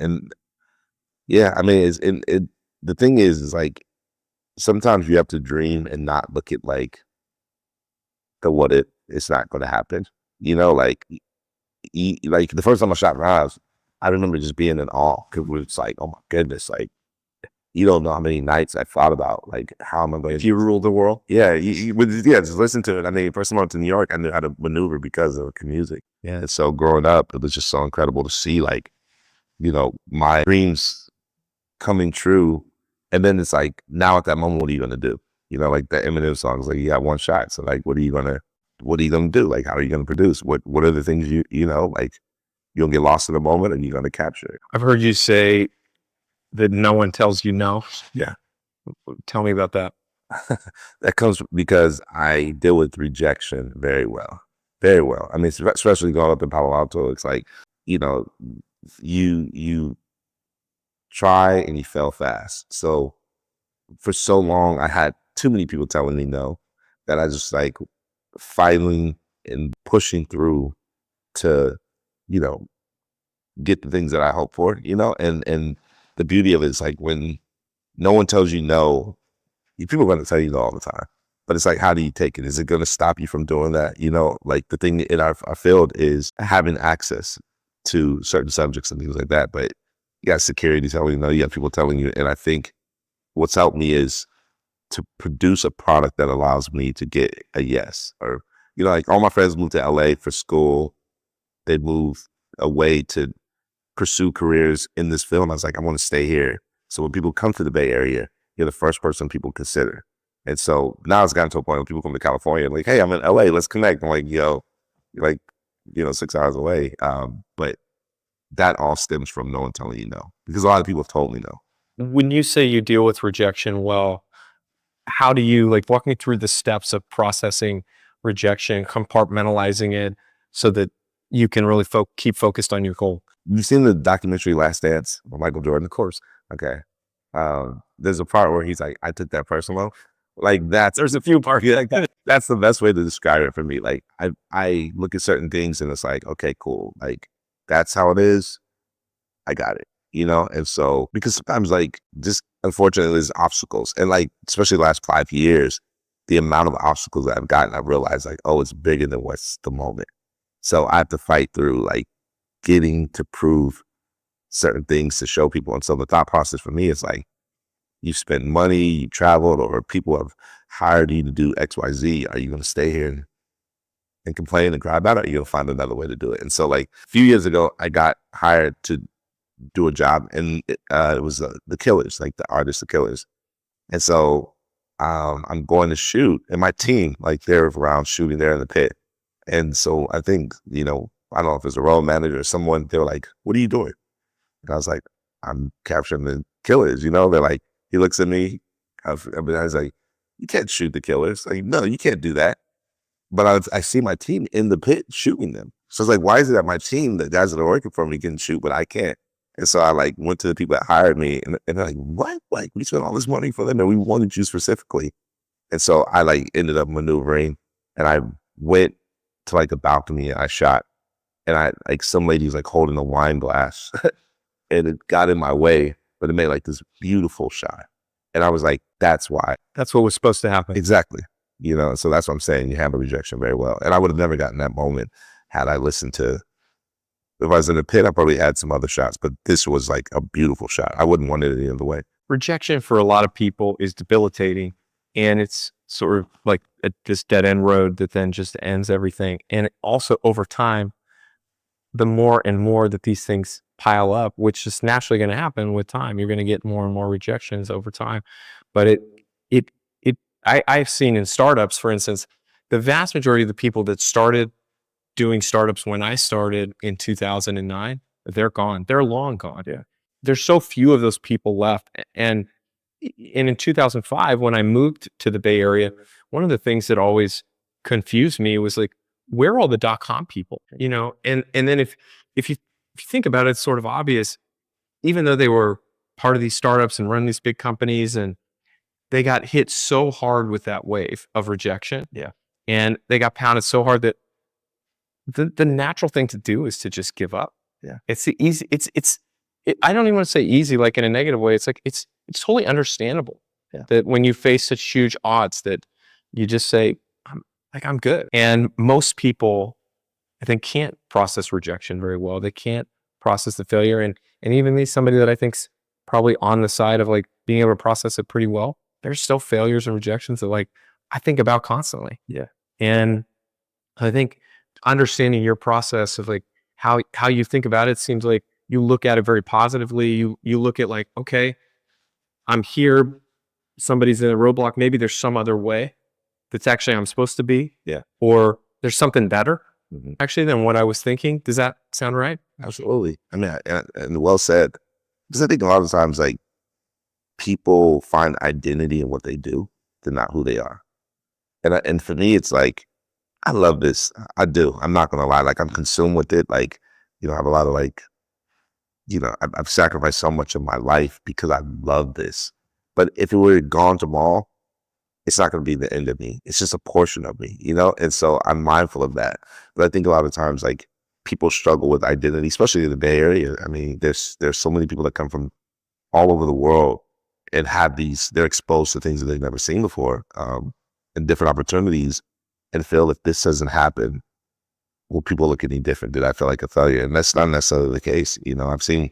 And yeah, I mean, the thing is like sometimes you have to dream and not look at like the what if it's not going to happen. You know, like like the first time I shot my eyes, I remember just being in awe because it's like, oh my goodness, like you don't know how many nights I thought about like how am I going If you rule the world. yeah, yeah, just listen to it. I mean, first time I went to New York, I knew how to maneuver because of the music. Yeah. And so growing up, it was just so incredible to see like, my dreams coming true. And then it's like, now at that moment, what are you gonna do? Like the Eminem song is like, you got one shot. So like, what are you gonna do? Like, how are you gonna produce? What are the things like you'll get lost in the moment and you're gonna capture it. I've heard you say that no one tells you no. Yeah. Tell me about that. That comes because I deal with rejection very well. Very well. I mean, especially growing up in Palo Alto, it's like, you know, you try and you fail fast. So for so long, I had too many people telling me no that I just like fighting and pushing through to, you know, get the things that I hope for, and the beauty of it is like when no one tells you no, people are going to tell you no all the time. But it's like, how do you take it? Is it going to stop you from doing that? Like the thing in our field is having access to certain subjects and things like that. But you got security telling you no, you got people telling you. And I think what's helped me is to produce a product that allows me to get a yes. Or, like all my friends moved to LA for school. They moved away to pursue careers in this field. I was like, I want to stay here. So when people come to the Bay Area, you're the first person people consider. And so now it's gotten to a point where people come to California and like, hey, I'm in LA, let's connect. I'm like, yo, you're like, 6 hours away. But that all stems from no one telling you no, because a lot of people have told me no. When you say you deal with rejection well, how do you like walk me through the steps of processing rejection, compartmentalizing it so that you can really keep focused on your goal? You've seen the documentary Last Dance with Michael Jordan? Of course. Okay. There's a part where he's like, I took that personal. Like There's a few parts like that. that's the best way to describe it for me. Like I look at certain things and it's like, okay, cool. Like that's how it is. I got it. And so because sometimes like just unfortunately there's obstacles, and like especially the last 5 years, the amount of obstacles that I've gotten, I realized like, oh, it's bigger than what's the moment. So I have to fight through like getting to prove certain things to show people. And so the thought process for me is like, you've spent money, you traveled, or people have hired you to do X, Y, Z. Are you going to stay here and complain and cry about it? Or are you going to find another way to do it? And so like a few years ago, I got hired to do a job, and it was the Killers, like the artist, the Killers. And so I'm going to shoot, and my team, like they're around shooting there in the pit. And so I think, I don't know if it's a role manager or someone, they were like, what are you doing? And I was like, I'm capturing the Killers, They're like, he looks at me, I was like, you can't shoot the Killers. Like, no, you can't do that. But I see my team in the pit shooting them. So it's like, why is it that my team, the guys that are working for me, can shoot, but I can't? And so I like went to the people that hired me, and they're like, what? Like, we spent all this money for them and we wanted you specifically. And so I like ended up maneuvering, and I went to like a balcony and I shot, and I like some lady's like holding a wine glass and it got in my way, but it made like this beautiful shot. And I was like, that's why. That's what was supposed to happen. Exactly. So that's what I'm saying. You handle rejection very well. And I would have never gotten that moment had I listened to, if I was in the pit, I probably had some other shots, but this was like a beautiful shot. I wouldn't want it any other way. Rejection for a lot of people is debilitating, and it's sort of like this dead end road that then just ends everything. And also over time, the more and more that these things pile up, which is naturally going to happen with time, you're going to get more and more rejections over time. But I've seen in startups, for instance, the vast majority of the people that started doing startups when I started in 2009, they're gone. They're long gone. Yeah. There's so few of those people left. And in 2005, when I moved to the Bay Area, one of the things that always confused me was like, where are all the .com people? And then if you think about it, it's sort of obvious, even though they were part of these startups and run these big companies, and they got hit so hard with that wave of rejection. Yeah. And they got pounded so hard that the natural thing to do is to just give up. Yeah. It's the easy, it's I don't even want to say easy, like in a negative way. It's like, it's totally understandable that when you face such huge odds that you just say, I'm good. And most people, I think, can't process rejection very well. They can't process the failure. And even me, somebody that I think's probably on the side of like being able to process it pretty well, there's still failures and rejections that like I think about constantly. Yeah. And I think understanding your process of like how you think about it seems like you look at it very positively. You look at like, okay, I'm here. Somebody's in a roadblock. Maybe there's some other way that's actually I'm supposed to be. Yeah. Or there's something better Mhm. actually than what I was thinking. Does that sound right? Absolutely. I mean, and well said. Because I think a lot of times, like, people find identity in what they do, they're not who they are. And for me, it's like, I love this. I do. I'm not gonna lie. Like, I'm consumed with it. Like, I have a lot of like, I've sacrificed so much of my life because I love this. But if it were gone tomorrow, it's not going to be the end of me. It's just a portion of me, And so I'm mindful of that. But I think a lot of times, like, people struggle with identity, especially in the Bay Area. I mean, there's so many people that come from all over the world and they're exposed to things that they've never seen before, and different opportunities, and feel if this doesn't happen, will people look at me different? Did I feel like a failure? And that's not necessarily the case. I've seen